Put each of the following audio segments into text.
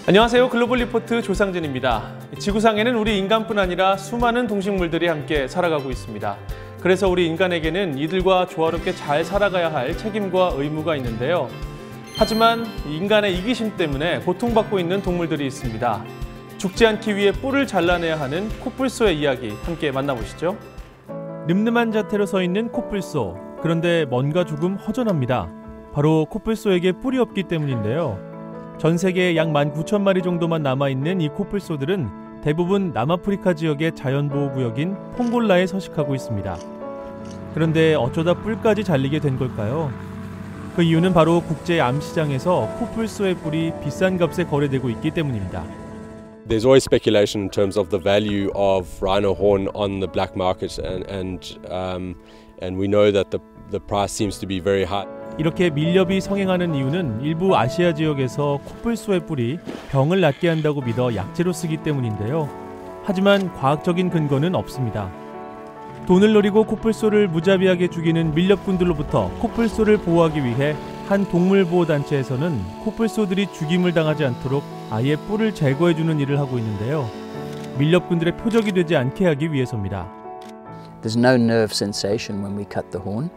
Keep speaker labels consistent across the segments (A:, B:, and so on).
A: 안녕하세요. 글로벌 리포트 조상진입니다. 지구상에는 우리 인간뿐 아니라 수많은 동식물들이 함께 살아가고 있습니다. 그래서 우리 인간에게는 이들과 조화롭게 잘 살아가야 할 책임과 의무가 있는데요. 하지만 인간의 이기심 때문에 고통받고 있는 동물들이 있습니다. 죽지 않기 위해 뿔을 잘라내야 하는 코뿔소의 이야기 함께 만나보시죠. 늠름한 자태로 서 있는 코뿔소. 그런데 뭔가 조금 허전합니다. 바로 코뿔소에게 뿔이 없기 때문인데요. 전 세계에 약 19,000마리 정도만 남아있는 이 코뿔소들은 대부분 남아프리카 지역의 자연보호구역인 퐁골라에 서식하고 있습니다. 그런데 어쩌다 뿔까지 잘리게 된 걸까요? 그 이유는 바로 국제 암시장에서 코뿔소의 뿔이 비싼 값에 거래되고 있기 때문입니다.
B: There's always speculation in terms of the value of rhino horn on the black market, and we know that the price seems to be very high.
A: 이렇게 밀렵이 성행하는 이유는 일부 아시아 지역에서 코뿔소의 뿔이 병을 낫게 한다고 믿어 약재로 쓰기 때문인데요. 하지만 과학적인 근거는 없습니다. 돈을 노리고 코뿔소를 무자비하게 죽이는 밀렵꾼들로부터 코뿔소를 보호하기 위해 한 동물보호단체에서는 코뿔소들이 죽임을 당하지 않도록 아예 뿔을 제거해주는 일을 하고 있는데요. 밀렵꾼들의 표적이 되지 않게 하기 위해서입니다.
C: There's no nerve sensation when we cut the horn.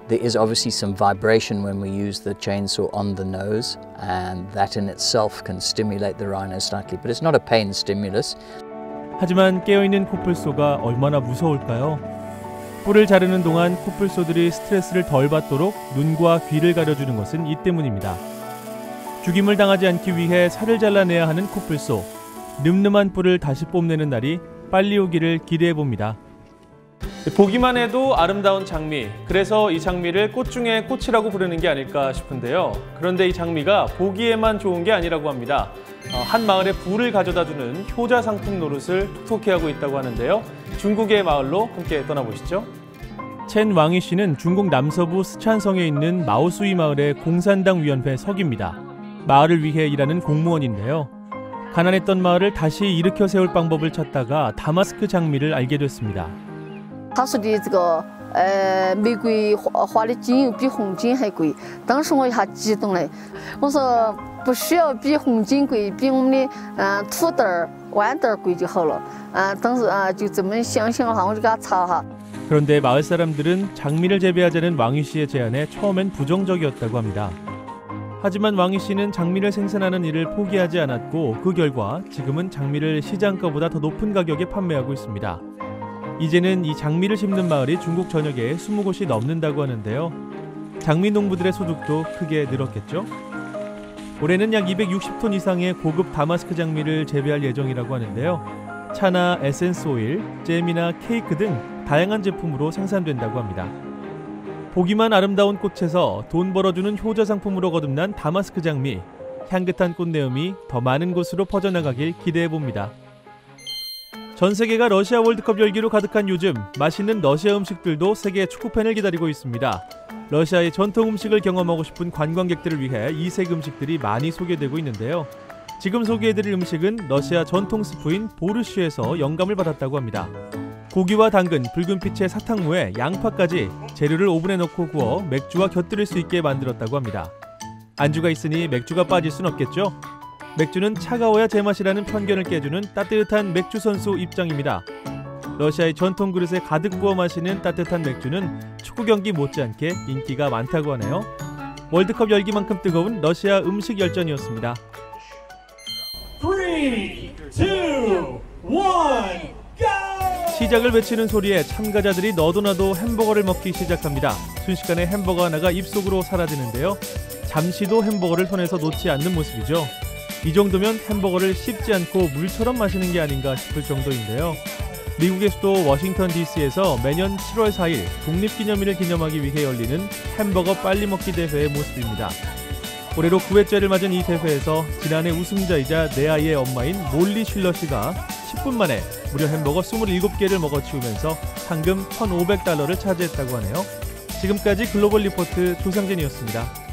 C: There is obviously some vibration when we use the chainsaw on the nose, and that in itself can stimulate the rhino slightly, but it's not a pain stimulus.
A: 하지만 깨어있는 코뿔소가 얼마나 무서울까요? 뿔을 자르는 동안 코뿔소들이 스트레스를 덜 받도록 눈과 귀를 가려주는 것은 이 때문입니다. 죽임을 당하지 않기 위해 살을 잘라내야 하는 코뿔소. 늠름한 뿔을 다시 뽐내는 날이 빨리 오기를 기대해봅니다. 보기만 해도 아름다운 장미, 그래서 이 장미를 꽃 중에 꽃이라고 부르는 게 아닐까 싶은데요. 그런데 이 장미가 보기에만 좋은 게 아니라고 합니다. 한 마을에 부를 가져다주는 효자 상품 노릇을 톡톡히 하고 있다고 하는데요. 중국의 마을로 함께 떠나보시죠. 첸 왕이 씨는 중국 남서부 스촨성에 있는 마오수이 마을의 공산당 위원회 서기입니다. 마을을 위해 일하는 공무원인데요. 가난했던 마을을 다시 일으켜 세울 방법을 찾다가 다마스크 장미를 알게 됐습니다.
D: 他说的这个玫瑰花的精油比红精还贵，当时我一下激动了，我说不需要比红精贵，比我们的土豆儿、豌豆儿贵就好了。当时就这么想想哈，我就给他查哈。
A: 그런데 마을 사람들은 장미를 재배하자는 왕희 씨의 제안에 처음엔 부정적이었다고 합니다. 하지만 왕희 씨는 장미를 생산하는 일을 포기하지 않았고 그 결과 지금은 장미를 시장가보다 더 높은 가격에 판매하고 있습니다. 이제는 이 장미를 심는 마을이 중국 전역에 20곳이 넘는다고 하는데요. 장미 농부들의 소득도 크게 늘었겠죠? 올해는 약 260톤 이상의 고급 다마스크 장미를 재배할 예정이라고 하는데요. 차나 에센스 오일, 잼이나 케이크 등 다양한 제품으로 생산된다고 합니다. 보기만 아름다운 꽃에서 돈 벌어주는 효자 상품으로 거듭난 다마스크 장미. 향긋한 꽃내음이 더 많은 곳으로 퍼져나가길 기대해봅니다. 전 세계가 러시아 월드컵 열기로 가득한 요즘 맛있는 러시아 음식들도 세계 축구팬을 기다리고 있습니다. 러시아의 전통 음식을 경험하고 싶은 관광객들을 위해 이색 음식들이 많이 소개되고 있는데요. 지금 소개해드릴 음식은 러시아 전통 스프인 보르쉬에서 영감을 받았다고 합니다. 고기와 당근, 붉은 빛의 사탕무에 양파까지 재료를 오븐에 넣고 구워 맥주와 곁들일 수 있게 만들었다고 합니다. 안주가 있으니 맥주가 빠질 순 없겠죠? 맥주는 차가워야 제맛이라는 편견을 깨주는 따뜻한 맥주 선수 입장입니다. 러시아의 전통 그릇에 가득 부어 마시는 따뜻한 맥주는 축구 경기 못지않게 인기가 많다고 하네요. 월드컵 열기만큼 뜨거운 러시아 음식 열전이었습니다.
E: 3, 2, 1, GO!
A: 시작을 외치는 소리에 참가자들이 너도나도 햄버거를 먹기 시작합니다. 순식간에 햄버거 하나가 입속으로 사라지는데요. 잠시도 햄버거를 손에서 놓지 않는 모습이죠. 이 정도면 햄버거를 씹지 않고 물처럼 마시는 게 아닌가 싶을 정도인데요. 미국의 수도 워싱턴 DC에서 매년 7월 4일 독립기념일을 기념하기 위해 열리는 햄버거 빨리 먹기 대회의 모습입니다. 올해로 9회째를 맞은 이 대회에서 지난해 우승자이자 네 아이의 엄마인 몰리 슐러 씨가 10분 만에 무려 햄버거 27개를 먹어치우면서 상금 $1,500를 차지했다고 하네요. 지금까지 글로벌 리포트 조상진이었습니다.